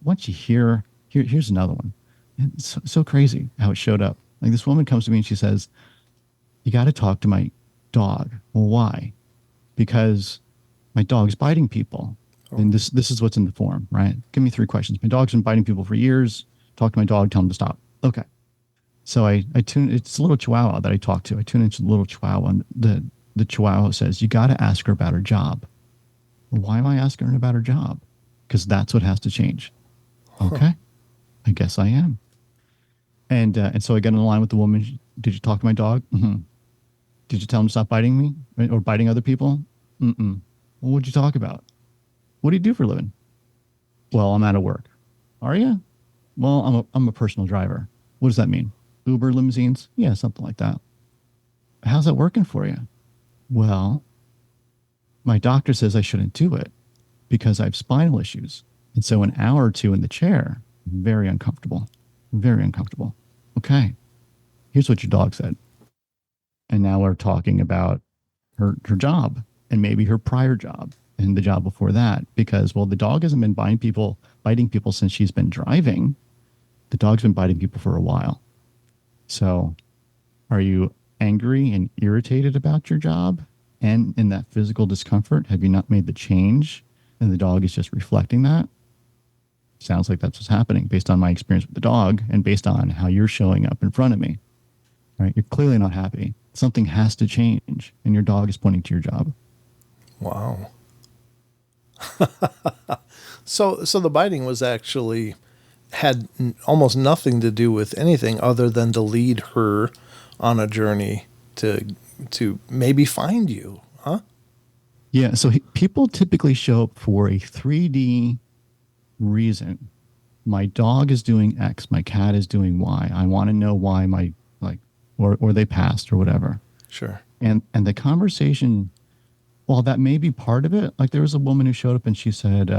here's another one. It's so crazy how it showed up. Like this woman comes to me and she says, you got to talk to my dog. Well, why? Because my dog's biting people. Oh. And this is what's in the form, right? Give me 3 questions. My dog's been biting people for years. Talk to my dog, tell him to stop. Okay. So I tune, it's a little chihuahua that I talk to. I tune into the little chihuahua, and the chihuahua says, you got to ask her about her job. Well, why am I asking her about her job? Because that's what has to change. Okay. I guess I am. And so I get in line with the woman. Did you talk to my dog? Mm-hmm. Did you tell him to stop biting me or biting other people? Mm-mm. Well, what'd you talk about? What do you do for a living? Well, I'm out of work. Are you? Well, I'm a personal driver. What does that mean? Uber, limousines? Yeah, something like that. How's that working for you? Well, my doctor says I shouldn't do it because I have spinal issues. And so an hour or two in the chair, very uncomfortable. Very uncomfortable. Okay. Here's what your dog said. And now we're talking about her job and maybe her prior job and the job before that, because, well, the dog hasn't been biting people since she's been driving. The dog's been biting people for a while. So are you angry and irritated about your job and in that physical discomfort? Have you not made the change and the dog is just reflecting that? Sounds like that's what's happening based on my experience with the dog and based on how you're showing up in front of me. All right? You're clearly not happy. Something has to change, and your dog is pointing to your job. Wow. So the biting was actually had almost nothing to do with anything other than to lead her on a journey to maybe find you, huh? Yeah. So people typically show up for a 3D reason. My dog is doing X, my cat is doing Y. I want to know why or they passed or whatever. Sure. And the conversation Well, that may be part of it. Like there was a woman who showed up and she said,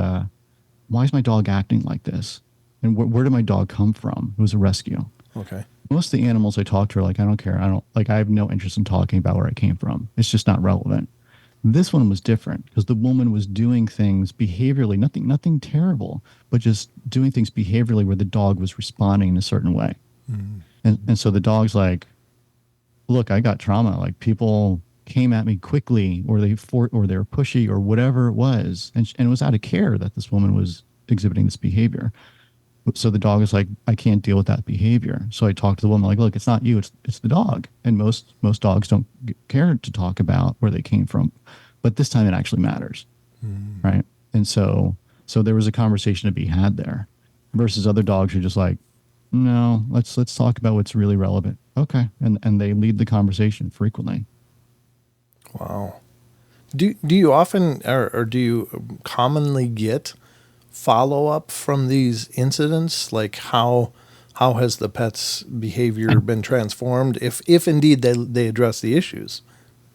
why is my dog acting like this? And where did my dog come from? It was a rescue. Okay. Most of the animals I talk to are like, I don't care. I have no interest in talking about where I came from. It's just not relevant. This one was different because the woman was doing things behaviorally, nothing terrible, but just doing things behaviorally where the dog was responding in a certain way. Mm-hmm. And so the dog's like, look, I got trauma. Like people came at me quickly or they were pushy or whatever it was. And it was out of care that this woman was exhibiting this behavior. So the dog is like, I can't deal with that behavior. So I talked to the woman like, look, it's not you, it's the dog. And most dogs don't care to talk about where they came from, but this time it actually matters, right? And so there was a conversation to be had there, versus other dogs who are just like, no, let's talk about what's really relevant. Okay, and they lead the conversation frequently. Wow. Do you often or do you commonly get follow up from these incidents? Like how has the pet's behavior been transformed if indeed they address the issues?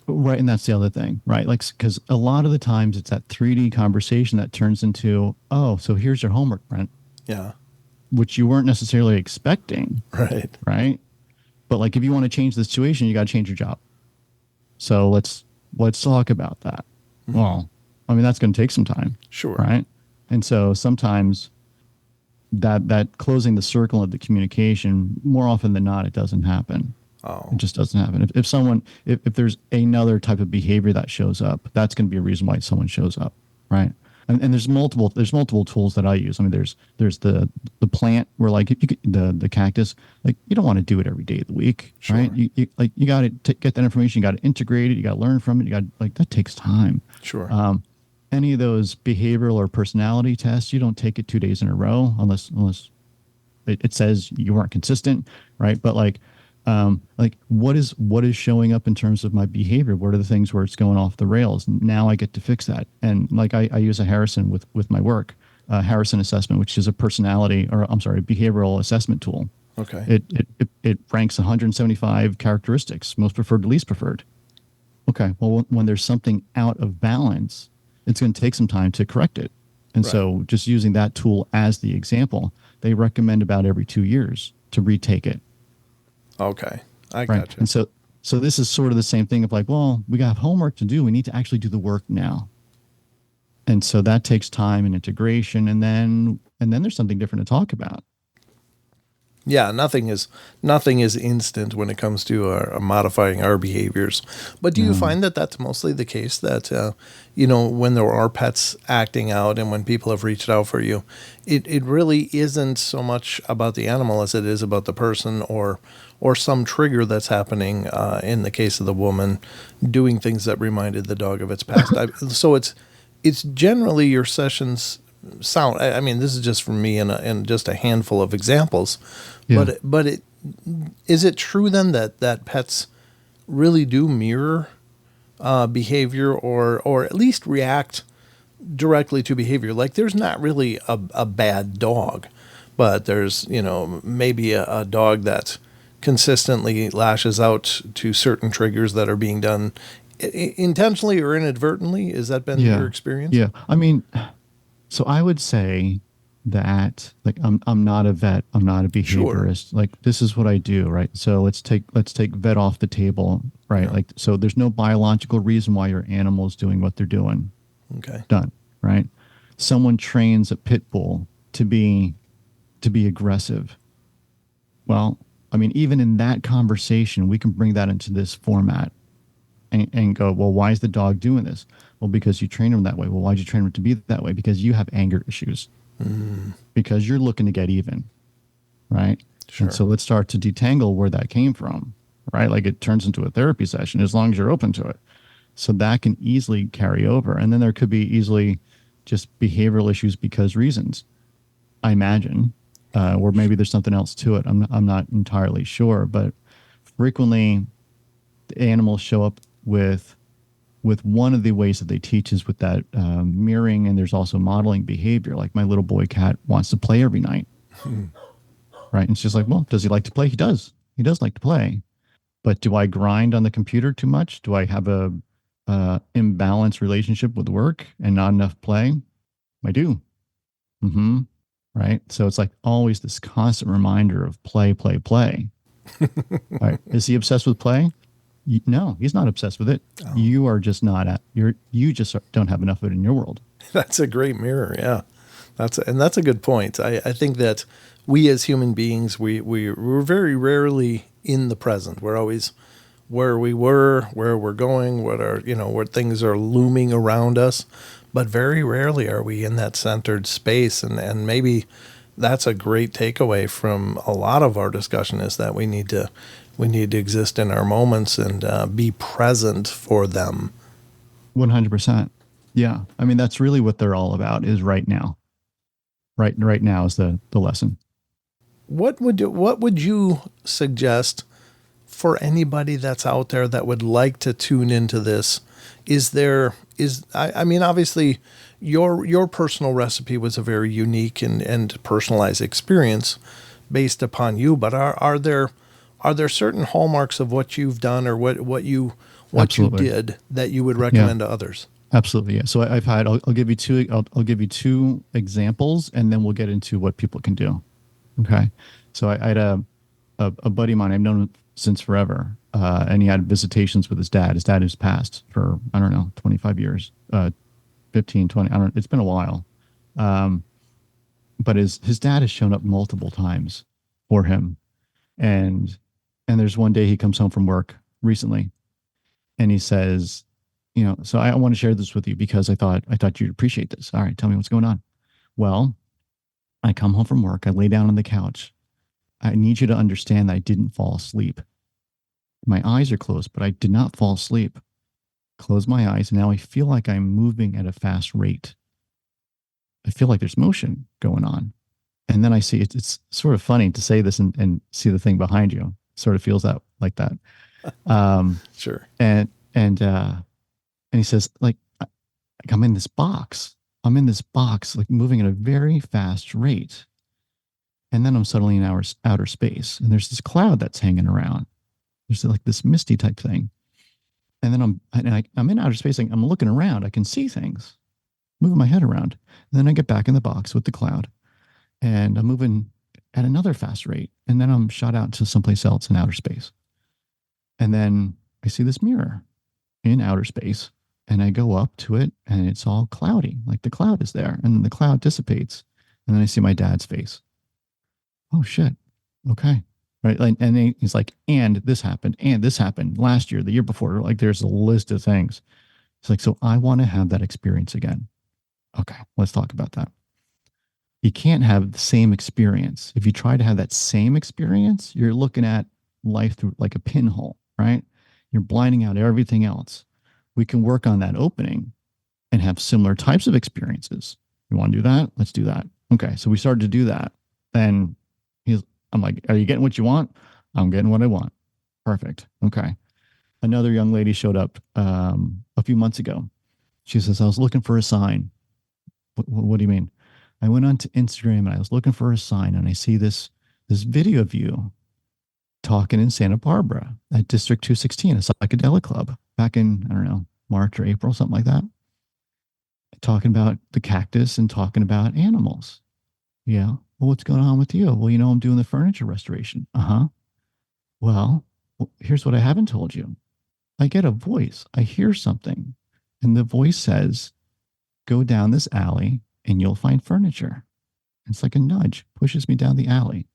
Right, and that's the other thing, right? Like, because a lot of the times it's that 3D conversation that turns into, oh, so here's your homework, Brent, Yeah. which you weren't necessarily expecting, Right. right? But like, if you want to change the situation, you got to change your job. So let's talk about that. Mm-hmm. Well, I mean, that's going to take some time, Sure. right? And so sometimes that closing the circle of the communication, more often than not, it doesn't happen. Oh. It just doesn't happen. If there's another type of behavior that shows up, that's going to be a reason why someone shows up, right? And there's multiple tools that I use. I mean, there's the plant where like the cactus, like you don't want to do it every day of the week, Sure. right? You got to get that information, you got to integrate it, you got to learn from it, you got like that takes time. Sure. Any of those behavioral or personality tests, you don't take it 2 days in a row unless it says you weren't consistent, right? But like what is showing up in terms of my behavior? What are the things where it's going off the rails? Now I get to fix that. And like I use a Harrison with my work, Harrison assessment, which is a behavioral assessment tool. Okay. It ranks 175 characteristics, most preferred to least preferred. Okay, well, when there's something out of balance, it's going to take some time to correct it. And Right. so just using that tool as the example, they recommend about every 2 years to retake it. Okay. I Right. gotcha. And so this is sort of the same thing of like, well, we got homework to do. We need to actually do the work now. And so that takes time and integration. And then there's something different to talk about. Yeah, nothing is instant when it comes to modifying our behaviors. But do you find that that's mostly the case? That when there are pets acting out, and when people have reached out for you, it really isn't so much about the animal as it is about the person or some trigger that's happening. In the case of the woman, doing things that reminded the dog of its past. So it's generally your sessions sound. I mean, this is just from me and just a handful of examples. Yeah. But is it true then that pets really do mirror behavior or at least react directly to behavior? Like there's not really a bad dog, but there's maybe a dog that consistently lashes out to certain triggers that are being done intentionally or inadvertently. Has that been your experience? Yeah. I mean, so I would say that like I'm not a vet, I'm not a behaviorist. Sure. Like this is what I do, right? So let's take vet off the table, right? Yeah. Like so there's no biological reason why your animal is doing what they're doing. Okay. Done, right? Someone trains a pit bull to be aggressive. Well, I mean, even in that conversation, we can bring that into this format and go, well, why is the dog doing this? Well, because you train him that way. Well, why'd you train him to be that way? Because you have anger issues. Because you're looking to get even, right? Sure. And so let's start to detangle where that came from, right? Like it turns into a therapy session as long as you're open to it. So that can easily carry over. And then there could be easily just behavioral issues because reasons, I imagine, or maybe there's something else to it. I'm not entirely sure, but frequently the animals show up with one of the ways that they teach is with that mirroring, and there's also modeling behavior. Like my little boy cat wants to play every night, right? And it's just like, well, does he like to play? He does like to play. But do I grind on the computer too much? Do I have a imbalanced relationship with work and not enough play? I do. Mm-hmm. Right. So it's like always this constant reminder of play, play, play. All right. Is he obsessed with play? No, he's not obsessed with it. Oh, You are just not at you just don't have enough of it in your world. that's a great mirror. Yeah. That's a good point. I think that we as human beings, we're very rarely in the present. We're always where we were, where we're going, where things are looming around us, but very rarely are we in that centered space. And maybe that's a great takeaway from a lot of our discussion, is that we need to exist in our moments and be present for them. 100%. Yeah. I mean, that's really what they're all about, is right now. Right now is the lesson. What would you suggest for anybody that's out there that would like to tune into this? I mean, obviously your personal recipe was a very unique and personalized experience based upon you, but are there certain hallmarks of what you've done, or what you Absolutely. did, that you would Yeah. recommend to others? Absolutely. Yeah. So I'll give you two, I'll give you two examples and then we'll get into what people can do. Okay. So I had a buddy of mine. I've known him since forever. And he had visitations with his dad. His dad who's passed for, I don't know, 25 years, 15, 20. I don't, it's been a while. Um, but his dad has shown up multiple times for him. And, and there's one day he comes home from work recently and he says, so I want to share this with you because I thought you'd appreciate this. All right. Tell me what's going on. Well, I come home from work. I lay down on the couch. I need you to understand that I didn't fall asleep. My eyes are closed, but I did not fall asleep. Close my eyes. And now I feel like I'm moving at a fast rate. I feel like there's motion going on. And then I see it's sort of funny to say this and see the thing behind you. It sort of feels that like that. Um, Sure. and he says, like, I'm in this box. I'm in this box, like moving at a very fast rate. And then I'm suddenly in outer space. And there's this cloud that's hanging around. There's like this misty type thing. And then I'm in outer space. I'm looking around. I can see things, moving my head around. And then I get back in the box with the cloud and I'm moving at another fast rate. And then I'm shot out to someplace else in outer space. And then I see this mirror in outer space and I go up to it and it's all cloudy. Like the cloud is there and then the cloud dissipates. And then I see my dad's face. Oh shit. Okay. Right. Like, and then he's like, and this happened last year, the year before. Like there's a list of things. It's like, so I want to have that experience again. Okay. Let's talk about that. You can't have the same experience. If you try to have that same experience, you're looking at life through like a pinhole, right? You're blinding out everything else. We can work on that opening and have similar types of experiences. You want to do that? Let's do that. Okay. So we started to do that. Then I'm like, are you getting what you want? I'm getting what I want. Perfect. Okay. Another young lady showed up a few months ago. She says, I was looking for a sign. What do you mean? I went on to Instagram and I was looking for a sign and I see this video of you talking in Santa Barbara at District 216, a psychedelic club back in, I don't know, March or April, something like that. Talking about the cactus and talking about animals. Yeah. Well, what's going on with you? Well, I'm doing the furniture restoration. Uh-huh. Well, here's what I haven't told you. I get a voice. I hear something. And the voice says, go down this alley and you'll find furniture. It's like a nudge, pushes me down the alley.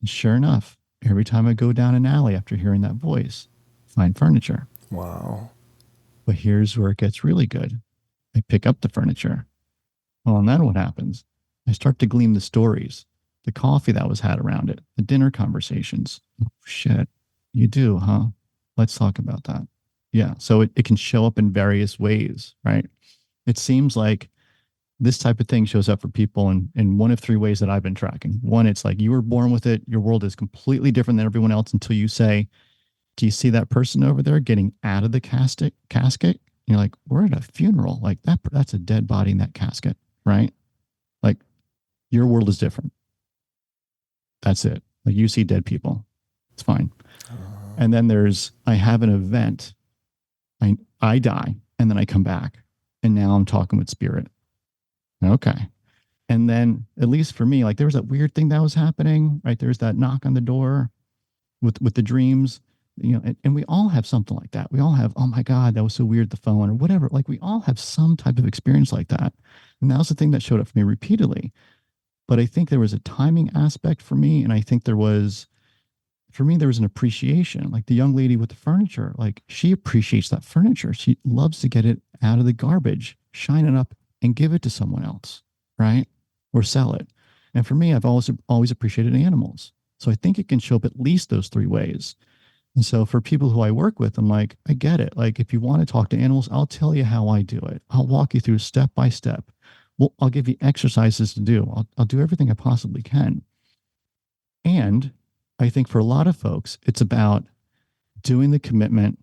And sure enough, every time I go down an alley after hearing that voice, I find furniture. Wow. But here's where it gets really good. I pick up the furniture. Well, and then what happens? I start to glean the stories, the coffee that was had around it, the dinner conversations. Oh, shit. You do, huh? Let's talk about that. Yeah. So it can show up in various ways, right? It seems like this type of thing shows up for people in one of three ways that I've been tracking. One, it's like you were born with it. Your world is completely different than everyone else until you say, do you see that person over there getting out of the casket? And you're like, we're at a funeral. Like that's a dead body in that casket, right? Like your world is different. That's it. Like you see dead people. It's fine. And then I have an event. I die and then I come back and now I'm talking with spirit. Okay. And then at least for me, like there was that weird thing that was happening, right? There's that knock on the door with the dreams, and we all have something like that. We all have, oh my God, that was so weird, the phone or whatever. Like we all have some type of experience like that. And that was the thing that showed up for me repeatedly. But I think there was a timing aspect for me. And I think there was an appreciation, like the young lady with the furniture, like she appreciates that furniture. She loves to get it out of the garbage, shine it up and give it to someone else, right? Or sell it. And for me, I've always appreciated animals. So I think it can show up at least those three ways. And so for people who I work with, I'm like, I get it. Like if you want to talk to animals, I'll tell you how I do it. I'll walk you through step by step. Well, I'll give you exercises to do. I'll do everything I possibly can. And I think for a lot of folks, it's about doing the commitment,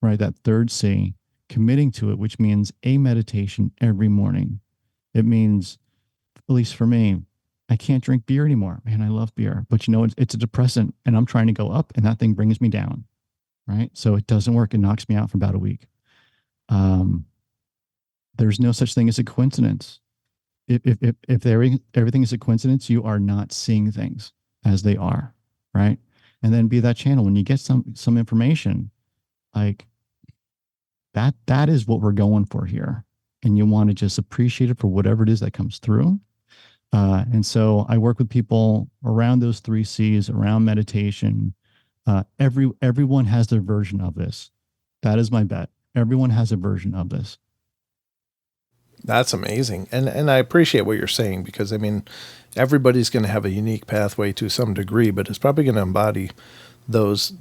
right? That third C, committing to it, which means a meditation every morning. It means, at least for me, I can't drink beer anymore. Man, I love beer, but it's a depressant and I'm trying to go up and that thing brings me down. Right. So it doesn't work. It knocks me out for about a week. There's no such thing as a coincidence. If everything is a coincidence, you are not seeing things as they are. Right. And then be that channel when you get some information like that is what we're going for here. And you want to just appreciate it for whatever it is that comes through. And so I work with people around those three C's, around meditation. Everyone has their version of this. That is my bet. Everyone has a version of this. That's amazing. And I appreciate what you're saying because, I mean, everybody's going to have a unique pathway to some degree, but it's probably going to embody those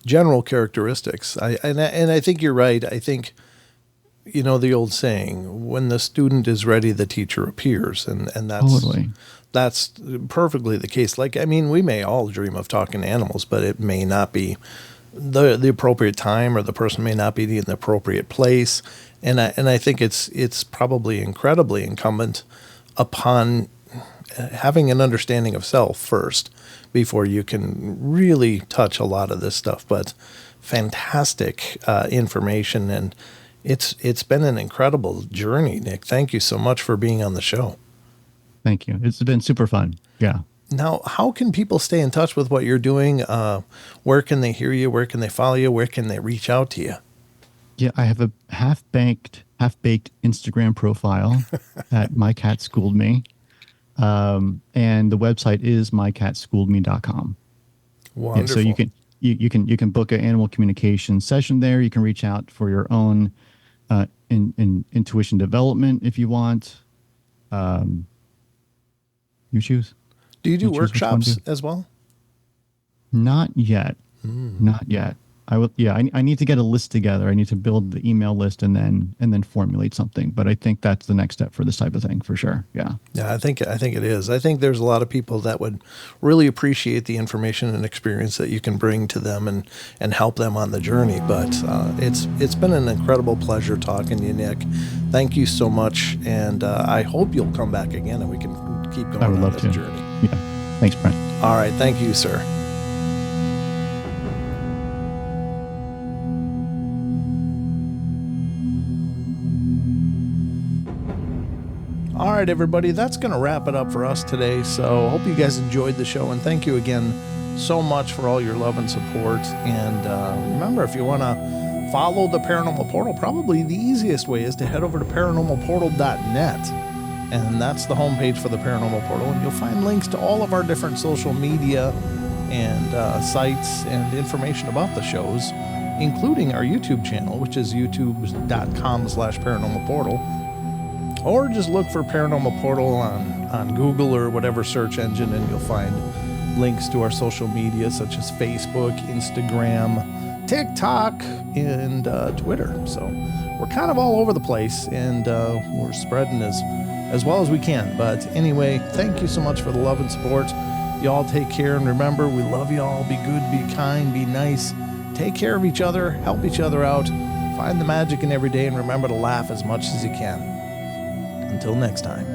general characteristics. And I think you're right. I think, the old saying, when the student is ready, the teacher appears. And that's Totally. That's perfectly the case. Like, I mean, we may all dream of talking to animals, but it may not be the appropriate time, or the person may not be in the appropriate place. And I think it's probably incredibly incumbent upon having an understanding of self first before you can really touch a lot of this stuff. But fantastic information, and it's been an incredible journey, Nick. Thank you so much for being on the show. Thank you. It's been super fun. Yeah. Now, how can people stay in touch with what you're doing? Where can they hear you? Where can they follow you? Where can they reach out to you? Yeah, I have a half-baked Instagram profile at My Cat Schooled Me. And the website is mycatschooledme.com. Wonderful. And so you can book an animal communication session there. You can reach out for your own intuition development if you want. You choose. Do you do workshops as well? Not yet. Not yet. I need to get a list together. I need to build the email list and then formulate something. But I think that's the next step for this type of thing for sure. Yeah. Yeah, I think it is. I think there's a lot of people that would really appreciate the information and experience that you can bring to them and help them on the journey. But it's been an incredible pleasure talking to you, Nick. Thank you so much, and I hope you'll come back again and we can keep going on this journey. Yeah. Thanks, Brent. All right. Thank you, sir. All right, everybody, that's going to wrap it up for us today. So hope you guys enjoyed the show, and thank you again so much for all your love and support. And remember, if you want to follow the Paranormal Portal, probably the easiest way is to head over to paranormalportal.net. And that's the homepage for the Paranormal Portal. And you'll find links to all of our different social media and sites and information about the shows, including our YouTube channel, which is youtube.com/paranormalportal. Or just look for Paranormal Portal on Google or whatever search engine, and you'll find links to our social media such as Facebook, Instagram, TikTok, and Twitter. So we're kind of all over the place, and we're spreading as well as we can. But anyway, thank you so much for the love and support. Y'all take care, and remember, we love y'all. Be good, be kind, be nice. Take care of each other, help each other out, find the magic in every day, and remember to laugh as much as you can. Until next time.